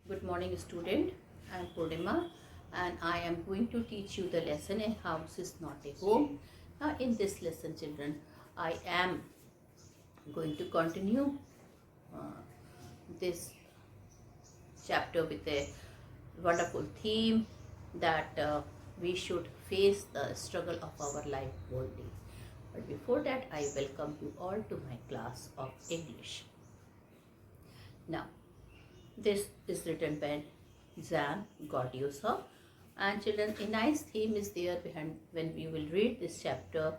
Good morning, student. I am Purnima and I am going to teach you the lesson A House is Not a Home. Now, in this lesson, children, I am going to continue uh, this chapter with a wonderful theme that we should face the struggle of our life boldly. But before that, I welcome you all to my class of English. Now, this is written by Zan Gordiosa. And children, a nice theme is there behind when we will read this chapter.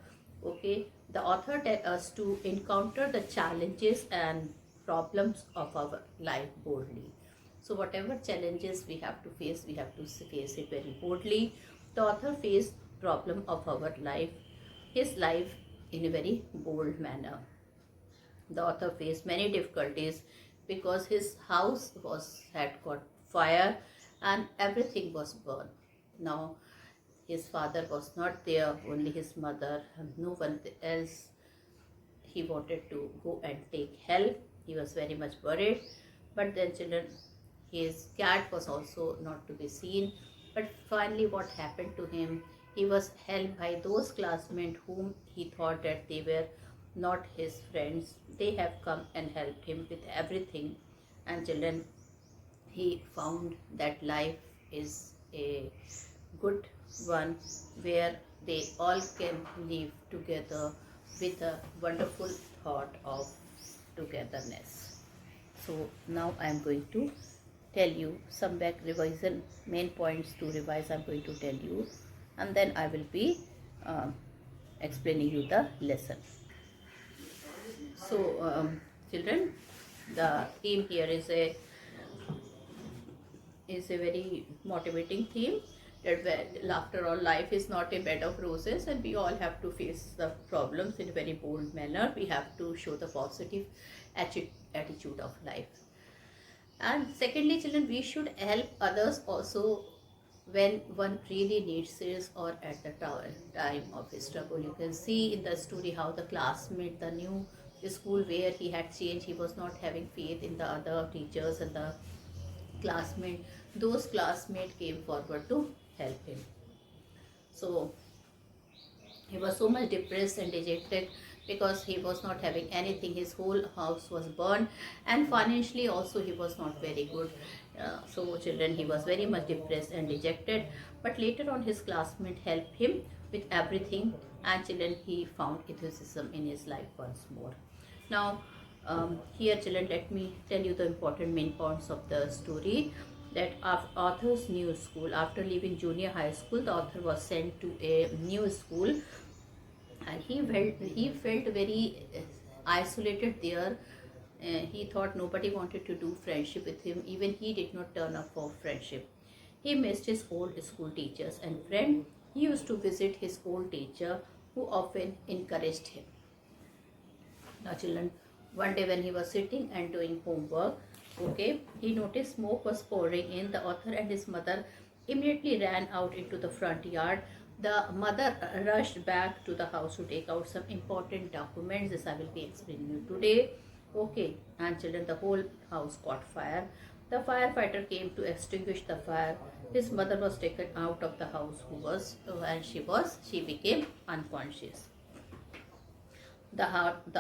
Okay, the author tells us to encounter the challenges and problems of our life boldly. So whatever challenges we have to face, we have to face it very boldly. The author faced problem of our life, his life, in a very bold manner. The author faced many difficulties because his house had got fire and everything was burned. Now his father was not there, only his mother, and no one else. He wanted to go and take help. He was very much worried. But then children, his cat was also not to be seen. But finally what happened to him, he was helped by those classmates whom he thought that they were not his friends. They have come and helped him with everything. And children, he found that life is a good one where they all can live together with a wonderful thought of togetherness. So now I am going to tell you some back revision, main points to revise I am going to tell you, and then I will be explaining you the lesson. So children, the theme here is a very motivating theme, that after all, life is not a bed of roses and we all have to face the problems in a very bold manner. We have to show the positive attitude of life. And secondly, children, we should help others also when one really needs it or at the time of his struggle. You can see in the story how the classmate, the new school where he had changed, he was not having faith in the other teachers and the classmate. Those classmates came forward to help him. So he was so much depressed and dejected because he was not having anything. His whole house was burned, and financially also he was not very good. So children, he was very much depressed and dejected. But later on, his classmate helped him with everything, and children, he found enthusiasm in his life once more. Now, here children, let me tell you the important main points of the story. That author's new school, after leaving junior high school, the author was sent to a new school, and he felt very isolated there. He thought nobody wanted to do friendship with him. Even he did not turn up for friendship. He missed his old school teachers and friend. He used to visit his old teacher, who often encouraged him. Now children, one day when he was sitting and doing homework, okay, he noticed smoke was pouring in. The author and his mother immediately ran out into the front yard. The mother rushed back to the house to take out some important documents. This I will be explaining you today. Okay, and children, the whole house caught fire. The firefighter came to extinguish the fire. His mother was taken out of the house, and she became unconscious. The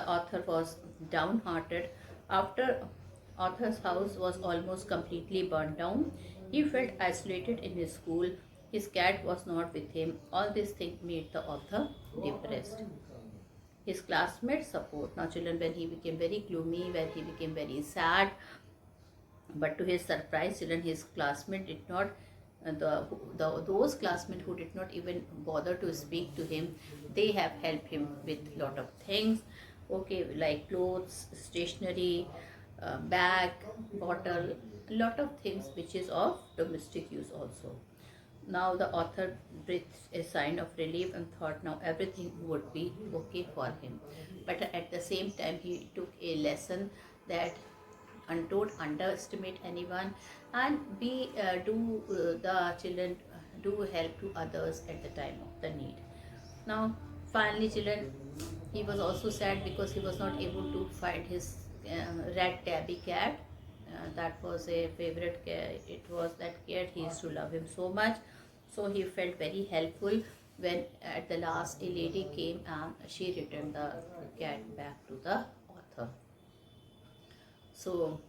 author was downhearted. After author's house was almost completely burned down, he felt isolated in his school. His cat was not with him. All these things made the author depressed. His classmates support. Now children, when he became very gloomy, when he became very sad, but to his surprise, children, his classmate did not those classmates who did not even bother to speak to him, they have helped him with lot of things. Okay, like clothes, stationery, bag, bottle, lot of things which is of domestic use also. Now the author breathed a sign of relief and thought now everything would be okay for him. But at the same time, he took a lesson that, and don't underestimate anyone, and the children do help to others at the time of the need. Now finally children, he was also sad because he was not able to find his red tabby cat. that was a favorite cat. It was that cat. He used to love him so much. So he felt very helpful when at the last a lady came and she returned the cat back to the author. So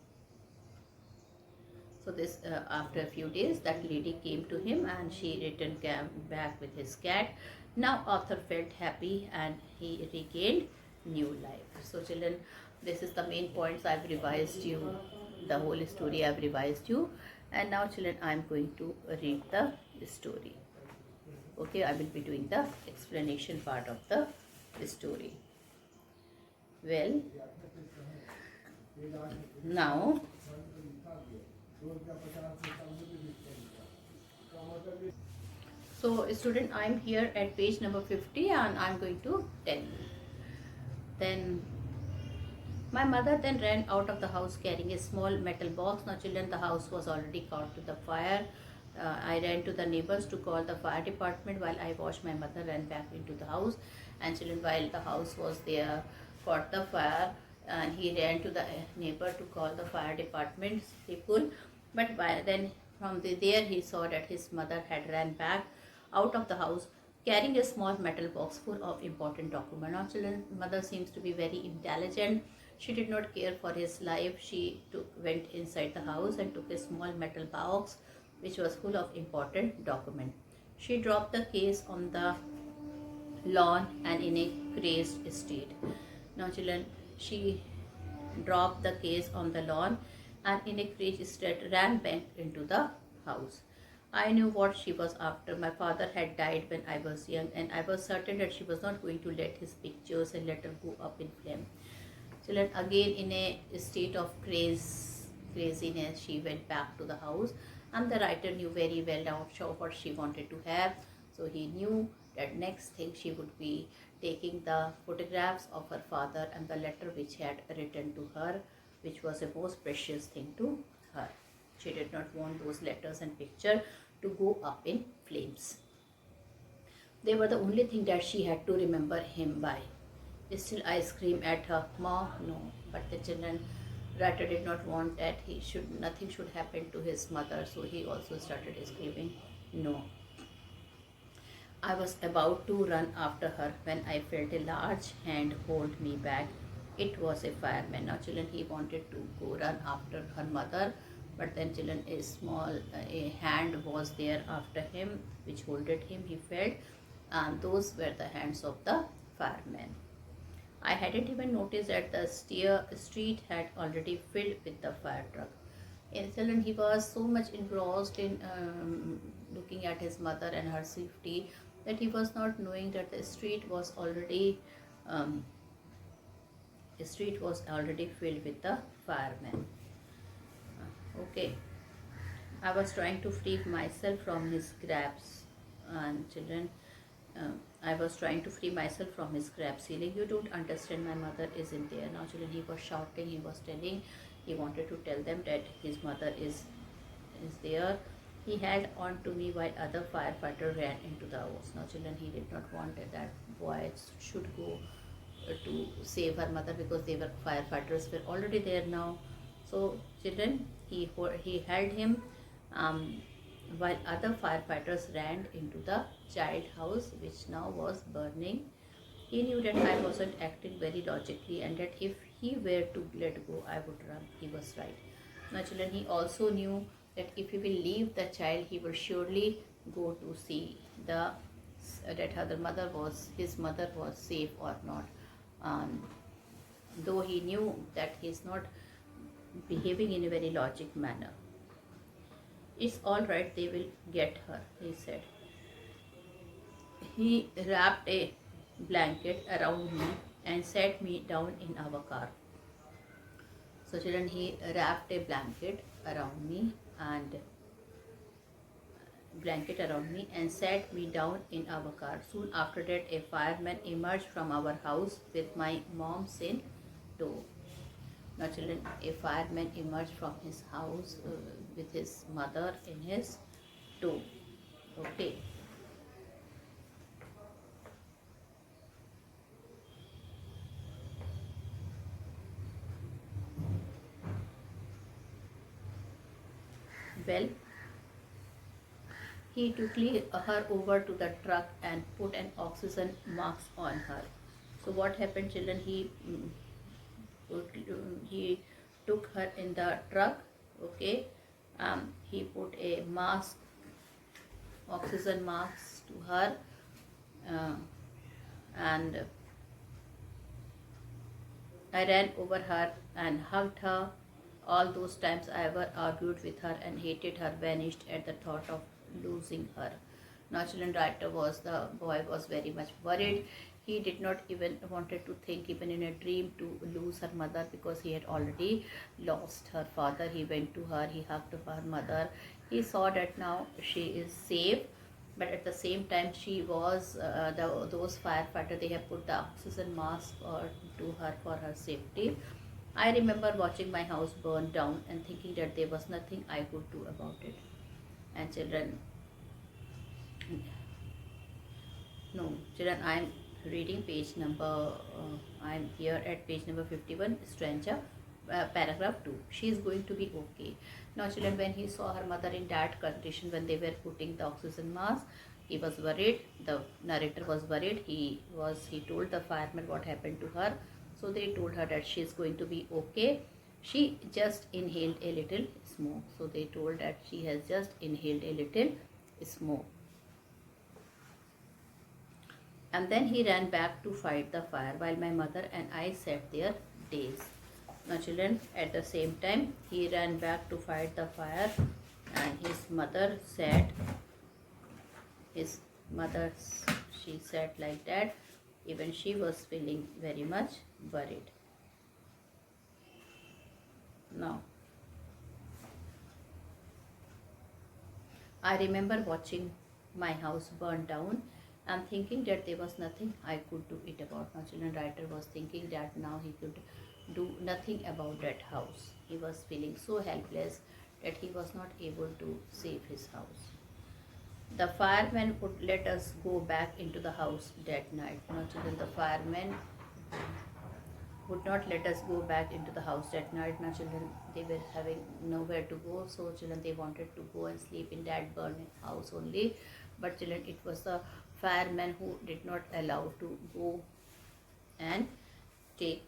this after a few days, that lady came to him and she returned back with his cat. Now author felt happy and he regained new life. So children, this is the main points. I've revised you the whole story. I've revised you, and now children, I'm going to read the story. Okay, I will be doing the explanation part of the story. Well, now so student, I'm here at page number 50 and I'm going to tell you. Then my mother then ran out of the house carrying a small metal box. Now children, the house was already caught to the fire. I ran to the neighbors to call the fire department. While I watched my mother ran back into the house, and children, while the house was there, caught the fire, and he ran to the neighbor to call the fire department people. But by then from there he saw that his mother had ran back out of the house carrying a small metal box full of important documents. Now children, mother seems to be very intelligent. She did not care for his life. She went inside the house and took a small metal box which was full of important document. She dropped the case on the lawn and in a crazed state. Now children, she dropped the case on the lawn and in a crazed state ran back into the house. I knew what she was after. My father had died when I was young, and I was certain that she was not going to let his pictures and letter go up in flame. Children, again in a state of craziness, she went back to the house, and the writer knew very well now what she wanted to have. So he knew that next thing she would be taking the photographs of her father and the letter which had written to her, which was a most precious thing to her. She did not want those letters and picture to go up in flames. They were the only thing that she had to remember him by. Still, I screamed at her, "Ma, no!" But the children writer did not want that nothing should happen to his mother, so he also started screaming, "No!" I was about to run after her when I felt a large hand hold me back. It was a fireman. Now, children, he wanted to go run after her mother, but then children, a hand was there after him, which holded him. He felt, and those were the hands of the fireman. I hadn't even noticed that the street had already filled with the fire truck. In children, he was so much engrossed in looking at his mother and her safety that he was not knowing that the street was already filled with the firemen. Okay, I was trying to free myself from his grabs, and children. I was trying to free myself from his grab ceiling. You don't understand, my mother isn't there. Now children, he was shouting, he was telling, he wanted to tell them that his mother is there. He held on to me while other firefighter ran into the house. Now children, he did not want that boy should go to save her mother because they were firefighters were already there now. So children, he held him while other firefighters ran into the child house which now was burning. He knew that I wasn't acting very logically and that if he were to let go, I would run. He was right. Now children, he also knew that if he will leave the child, he will surely go to see that his mother was safe or not. Though he knew that he is not behaving in a very logic manner. It's all right, they will get her, he said. He wrapped a blanket around me and sat me down in our car. So children, he wrapped a blanket around me and sat me down in our car. Soon after that, a fireman emerged from our house with my mom's in tow. Now children, a fireman emerged from his house with his mother in his tow. Okay. Well, he took her over to the truck and put an oxygen mask on her. So what happened, children? He took her in the truck. Okay, he put a mask, oxygen mask to her, uh, and I ran over her and hugged her. All those times I ever argued with her and hated her vanished at the thought of losing her. Natural writer was the boy was very much worried. He did not even wanted to think even in a dream to lose her mother because he had already lost her father. He went to her, he hugged her mother. He saw that now she is safe, but at the same time she was those firefighters, they have put the oxygen mask to her for her safety. I remember watching my house burn down and thinking that there was nothing I could do about it. And children, no, children, I am reading page number, I am here at page number 51, stranger, paragraph 2. She is going to be okay. Now children, when he saw her mother in that condition, when they were putting the oxygen mask, he was worried. The narrator was worried. He told the fireman what happened to her. So they told her that she is going to be okay. She just inhaled a little smoke. So they told that she has just inhaled a little smoke. And then he ran back to fight the fire while my mother and I sat there dazed. Now children, at the same time, he ran back to fight the fire and his mother, she sat like that. Even she was feeling very much worried. Now, I remember watching my house burn down and thinking that there was nothing I could do it about. Now, children, writer was thinking that now he could do nothing about that house. He was feeling so helpless that he was not able to save his house. The fireman would let us go back into the house that night. Now, children, the fireman would not let us go back into the house that night. Now, children, they were having nowhere to go, so children, they wanted to go and sleep in that burning house only. But children, it was the fireman who did not allow to go and take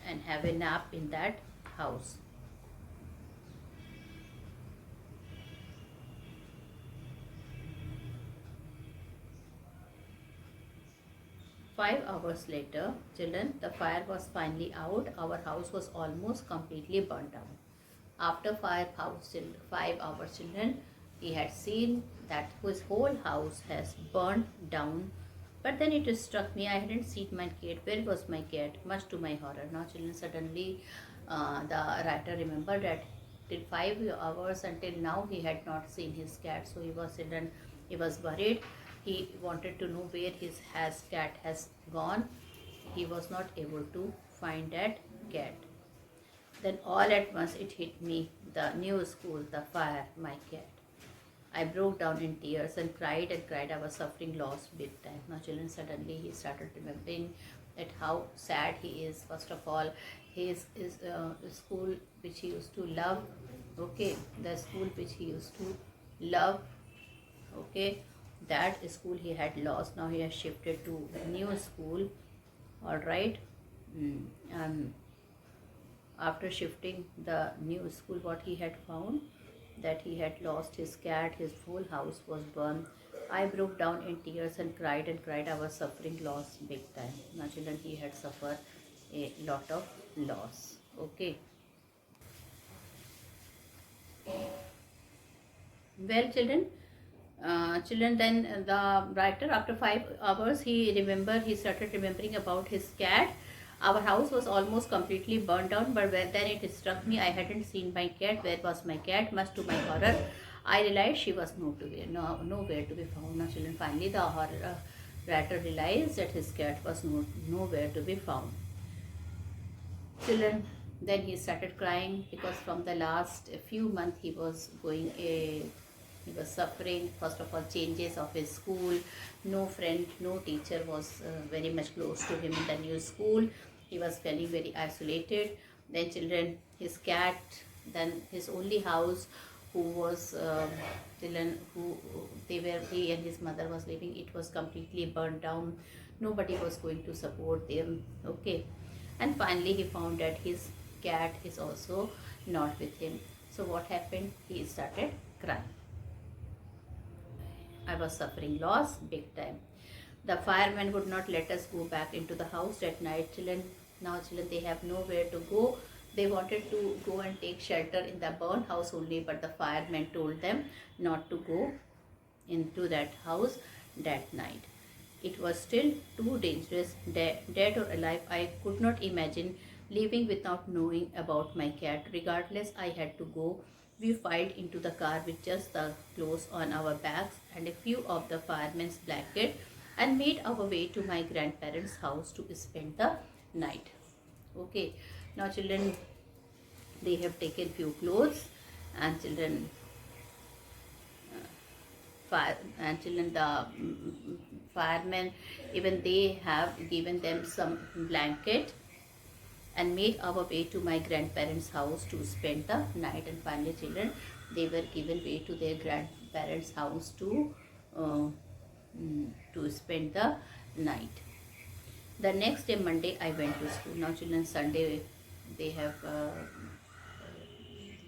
and have a nap in that house. Five hours later, children, the fire was finally out. Our house was almost completely burnt down. After 5 hours, children, he had seen that his whole house has burned down. But then it struck me, I hadn't seen my cat. Where was my cat? Much to my horror. Now, children, suddenly the writer remembered that till 5 hours until now he had not seen his cat. So he was worried. He wanted to know where his cat has gone. He was not able to find that cat. Then all at once it hit me, the new school, the fire, my cat. I broke down in tears and cried and cried. I was suffering loss big time. Now children, suddenly he started remembering that how sad he is. First of all, his school which he used to love, okay, the school which he used to love, okay, that school he had lost. Now he has shifted to a new school, all right. After shifting the new school, what he had found, that he had lost his cat, his whole house was burned. I broke down in tears and cried and cried. I was suffering loss big time. Now children, he had suffered a lot of loss, okay. Well children, then the writer, after 5 hours, he started remembering about his cat. Our house was almost completely burned down, but then it struck me, I hadn't seen my cat. Where was my cat? Much to my horror, I realized she was nowhere to be found. Now children, finally the writer realized that his cat was nowhere to be found. Children, then he started crying because from the last few months he was suffering. First of all, changes of his school. No friend, no teacher was very much close to him in the new school. He was feeling very isolated. Then children, his cat, then his only house who was children who they were he and his mother was living, it was completely burned down. Nobody was going to support them. Okay, and finally he found that his cat is also not with him. So what happened? He started crying. I was suffering loss big time. The firemen would not let us go back into the house at night. Children, they have nowhere to go. They wanted to go and take shelter in the burned house only, but the firemen told them not to go into that house that night. It was still too dangerous, dead or alive. I could not imagine leaving without knowing about my cat. Regardless, I had to go. We filed into the car with just the clothes on our backs and a few of the firemen's blanket and made our way to my grandparents' house to spend the night. Okay, now children, they have taken few clothes, and children, the firemen, even they have given them some blanket and made our way to my grandparents' house to spend the night. And finally, children, they were given way to their grandparents' house uh, to spend the night. The next day, Monday, I went to school. Now, children, Sunday, they have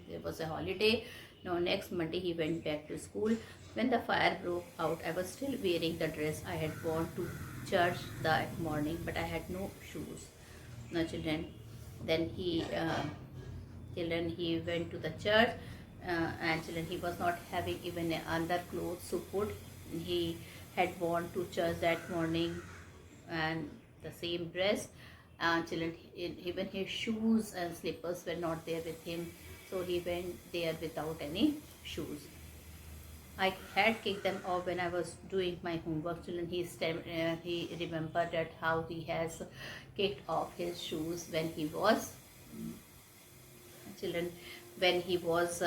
there was a holiday. Now, next Monday, he went back to school. When the fire broke out, I was still wearing the dress I had worn to church that morning, but I had no shoes. Now, then he went to the church, and children, he was not having even underclothes to put. He had worn to church that morning, and the same dress. And children, even his shoes and slippers were not there with him, so he went there without any shoes. I had kicked them off when I was doing my homework. Children, he remembered that how he has kicked off his shoes when he was children when he was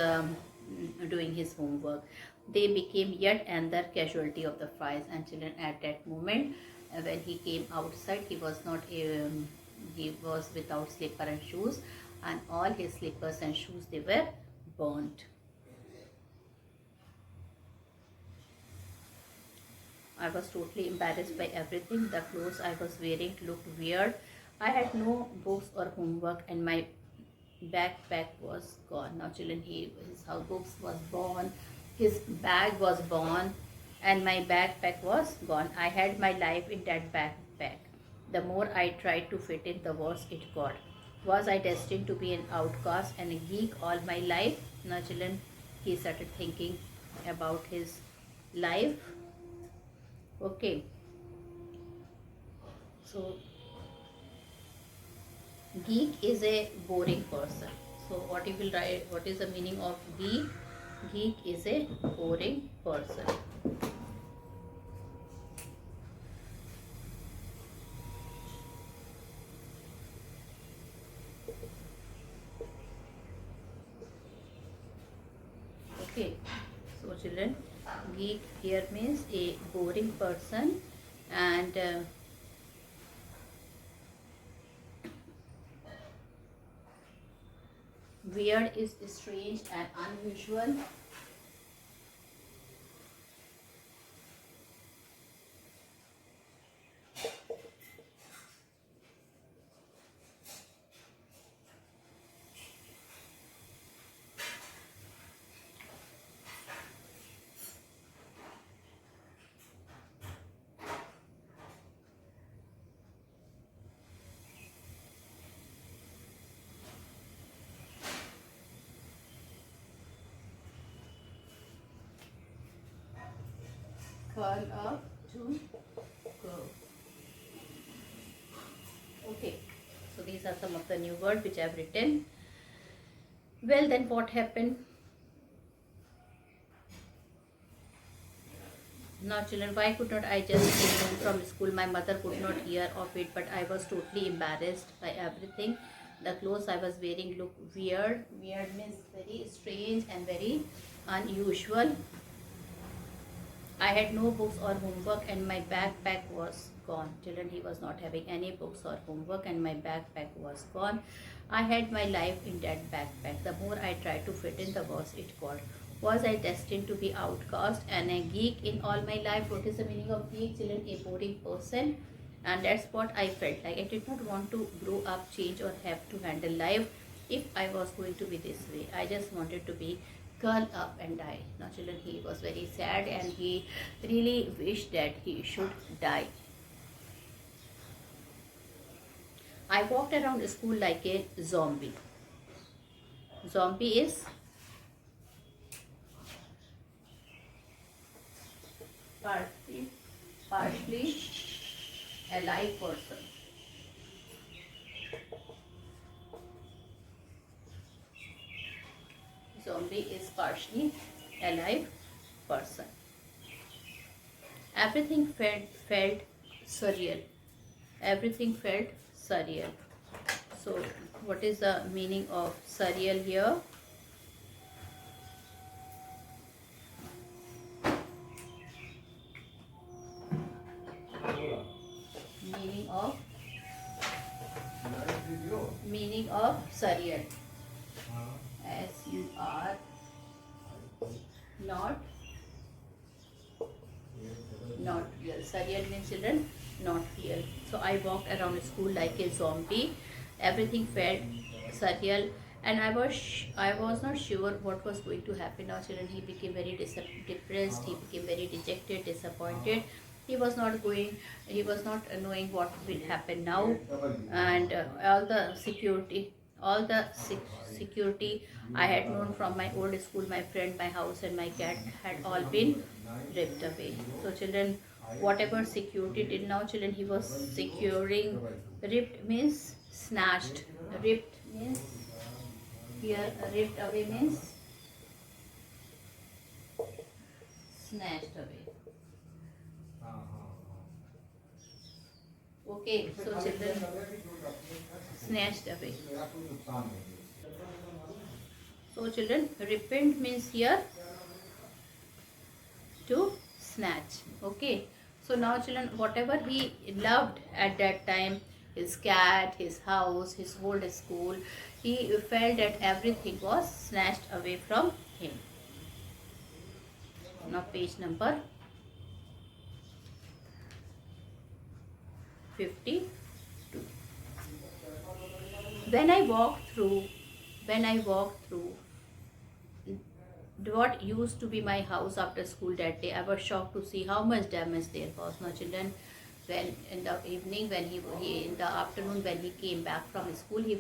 doing his homework. They became yet another casualty of the fires. And children, at that moment, when he came outside, he was not he was without slipper and shoes, and all his slippers and shoes, they were burnt. I was totally embarrassed by everything. The clothes I was wearing looked weird. I had no books or homework, and my backpack was gone. Now, children, his books was gone, his bag was gone, and my backpack was gone. I had my life in that backpack. The more I tried to fit in, the worse it got. Was I destined to be an outcast and a geek all my life? Now, children, he started thinking about his life. Okay, so geek is a boring person. So what you will write, what is the meaning of geek? Geek is a boring person. Okay, so children, geek here means a boring person, and weird is strange and unusual. Curl up to go. Okay, so these are some of the new words which I have written. Well, then what happened? Now, children, why could not I just came home from school? My mother could not hear of it, but I was totally embarrassed by everything. The clothes I was wearing looked weird. Weird means very strange and very unusual. I had no books or homework, and my backpack was gone. Children, he was not having any books or homework, and my backpack was gone. I had my life in that backpack. The more I tried to fit in, the worse it got. Was I destined to be outcast and a geek in all my life? What is the meaning of geek? Children, a boring person. And that's what I felt like. I did not want to grow up, change, or have to handle life if I was going to be this way. I just wanted to be curl up and die. Now, children, he was very sad and he really wished that he should die. I walked around school like a zombie. Zombie is partially a live person. Zombie is partially a live person. Everything felt surreal. Everything felt surreal. So, what is the meaning of surreal here? Meaning of surreal. S-U-R not real. Surreal means children not real. So I walked around school like a zombie. Everything felt surreal and I was not sure what was going to happen. Now children, he became very depressed, he became very dejected, disappointed. He was not knowing what will happen now, and all the security I had known from my old school, my friend, my house and my cat had all been ripped away. So children, whatever security till now, children, he was securing. Ripped means snatched. Ripped means here, ripped away means snatched away. Okay, so children, snatched away. So children, repent means here to snatch. Okay, so now children, whatever he loved at that time, his cat, his house, his old school, he felt that everything was snatched away from him. Now page number 52. When I walked through what used to be my house after school that day, I was shocked to see how much damage there was. Now children, when in the evening, when he in the afternoon when he came back from school, he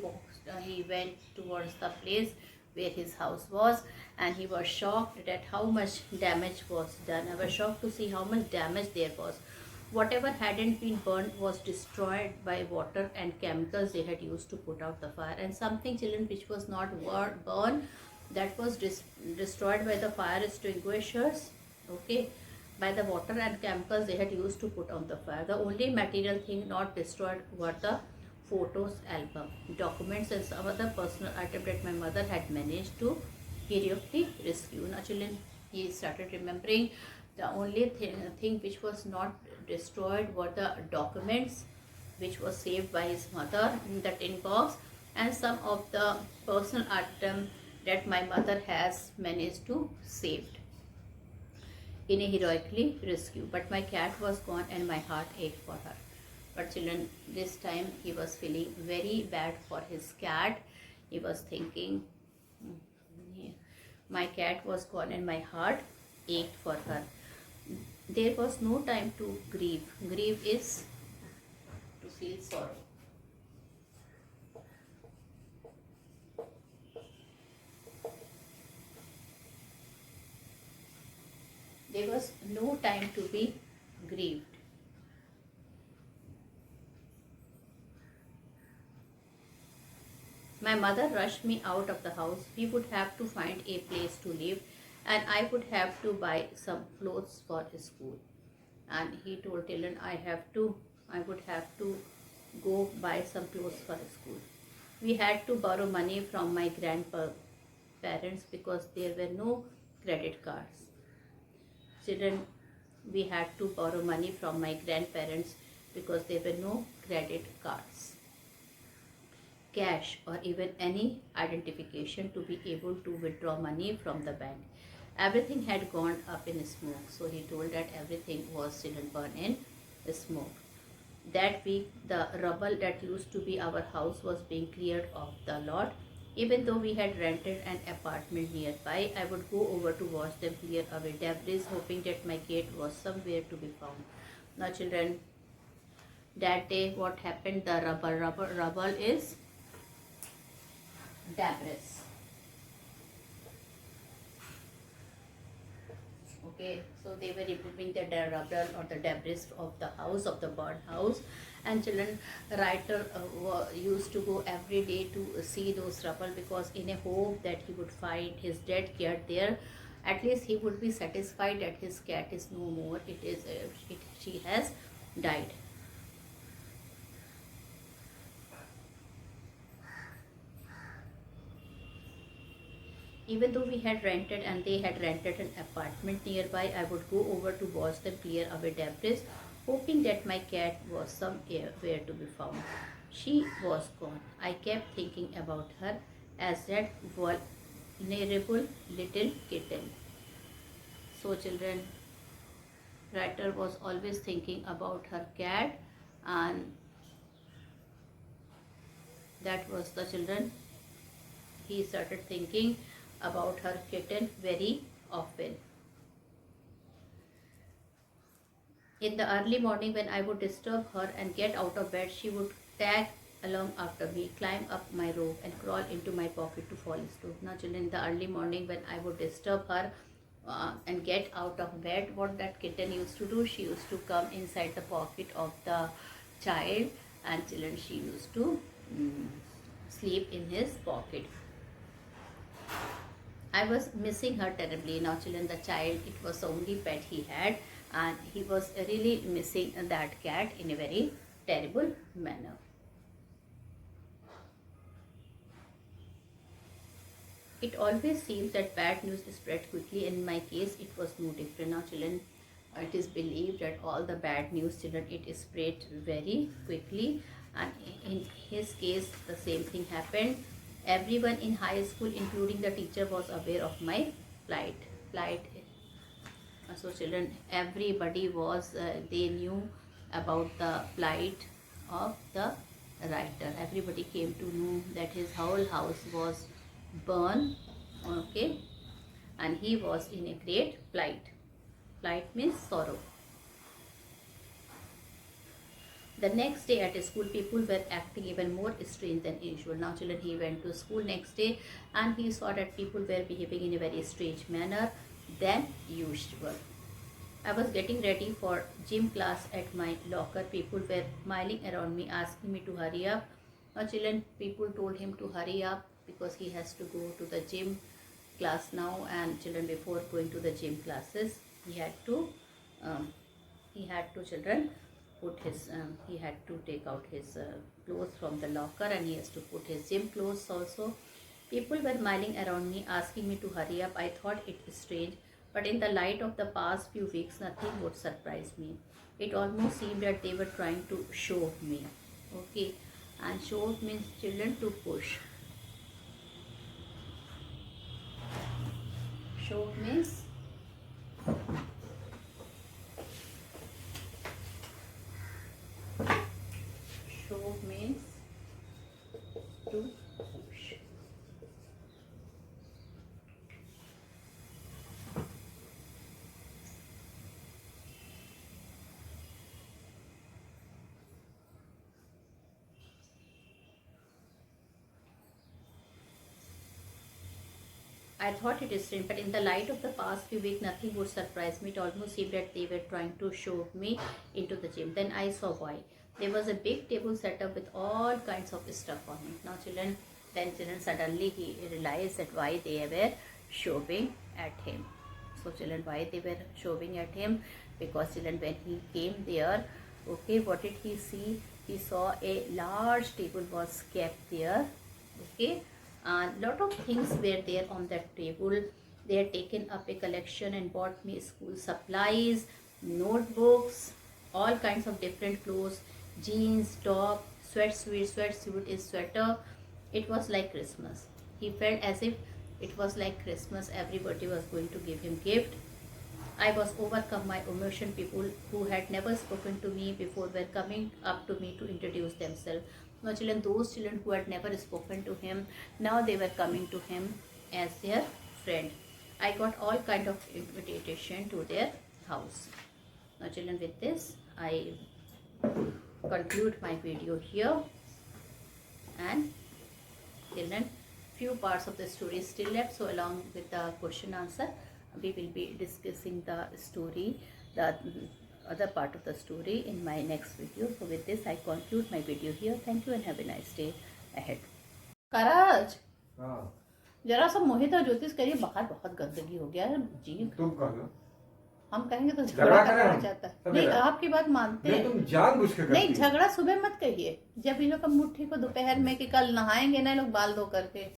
went towards the place where his house was, and he was shocked at how much damage was done. I was shocked to see how much damage there was. Whatever hadn't been burned was destroyed by water and chemicals they had used to put out the fire. And something, children, which was not burned, that was destroyed by the fire extinguishers, okay, by the water and chemicals they had used to put on the fire. The only material thing not destroyed were the photos album, documents and some other personal items that my mother had managed to heroically rescue. Now children, he started remembering the only thing which was not destroyed were the documents which was saved by his mother in the tin box, and some of the personal items that my mother has managed to save in a heroically rescue. But my cat was gone and my heart ached for her. But children, this time he was feeling very bad for his cat. He was thinking, my cat was gone and my heart ached for her. There was no time to grieve. Grieve is to feel sorrow. There was no time to be grieved. My mother rushed me out of the house. We would have to find a place to live, and I would have to buy some clothes for school. And he told Dylan, I would have to go buy some clothes for school. We had to borrow money from my grandparents because there were no credit cards. Children, we had to borrow money from my grandparents because there were no credit cards, cash or even any identification to be able to withdraw money from the bank. everything had gone up in smoke. So he told that everything was still burned in smoke. That week, the rubble that used to be our house was being cleared off the lot. Even though we had rented an apartment nearby, I would go over to watch them clear away debris, hoping that my gate was somewhere to be found. Now, children, that day, what happened? The rubble is debris. Okay, so they were removing the rubble or the debris of the house, of the burned house. And children, writer used to go every day to see those rubble, because in a hope that he would find his dead cat there. At least he would be satisfied that his cat is no more. She has died. Even though we had rented and they had rented an apartment nearby, I would go over to watch them clear away debris, hoping that my cat was somewhere to be found. She was gone. I kept thinking about her as that vulnerable little kitten. So, children, writer was always thinking about her cat, and that was the children. He started thinking about her kitten very often. In the early morning, when I would disturb her and get out of bed, she would tag along after me, climb up my robe, and crawl into my pocket to fall asleep. Now, children, in the early morning, when I would disturb her and get out of bed, what that kitten used to do, she used to come inside the pocket of the child, and children, she used to sleep in his pocket. I was missing her terribly. Now, children, the child, it was the only pet he had, and he was really missing that cat in a very terrible manner. It always seems that bad news spread quickly. In my case, it was no different. Now, children, it is believed that all the bad news, children, it spread very quickly, and in his case, the same thing happened. Everyone in high school, including the teacher, was aware of my plight. So, children, everybody was, they knew about the plight of the writer. Everybody came to know that his whole house was burned, okay, and he was in a great plight. Plight means sorrow. The next day at school, people were acting even more strange than usual. Now, children, he went to school next day and he saw that people were behaving in a very strange manner than usual. I was getting ready for gym class at my locker. People were milling around me, asking me to hurry up. Now, children, people told him to hurry up because he has to go to the gym class now. And children, before going to the gym classes, he had to children, put his he had to take out his clothes from the locker, and he has to put his gym clothes also. People were milling around me, asking me to hurry up. I thought it strange, but in the light of the past few weeks, nothing would surprise me. It almost seemed that they were trying to shove me. Okay, and shove means, children, to push. Shove means to push. I thought it is strange, but in the light of the past few weeks, nothing would surprise me. It almost seemed that they were trying to shove me into the gym. Then I saw why. There was a big table set up with all kinds of stuff on it. Now, children, suddenly he realized that why they were shoving at him. So, children, why they were shoving at him? Because, children, when he came there, okay, what did he see? He saw a large table was kept there, okay, and lot of things were there on that table. They had taken up a collection and bought me school supplies, notebooks, all kinds of different clothes, jeans, top, sweatsuit is sweater. It was like Christmas. He felt as if It was like Christmas. Everybody was going to give him gift. I was overcome my emotion. People who had never spoken to me before were coming up to me to introduce themselves. Now, children, those children who had never spoken to him, now they were coming to him as their friend. I got all kind of invitation to their house. Now, children, with this, I conclude my video here. And children, few parts of the story is still left. So, along with the question answer, we will be discussing the story, the other part of the story in my next video. So with this I conclude my video here. Thank you and have a nice day ahead. कराज जरा सा मोहित और ज्योतिष करिए, बाहर बहुत गंदगी हो गया है जी। तुम कहना, हम कहेंगे तो झगड़ा करना चाहता है। नहीं, आपकी बात मानते हैं। तुम जानबूझ के करती नहीं, झगड़ा सुबह मत कहिए, जब इन लोग का मूड ठीक हो दोपहर में कि कल नहाएंगे ना लोग बाल धो करके।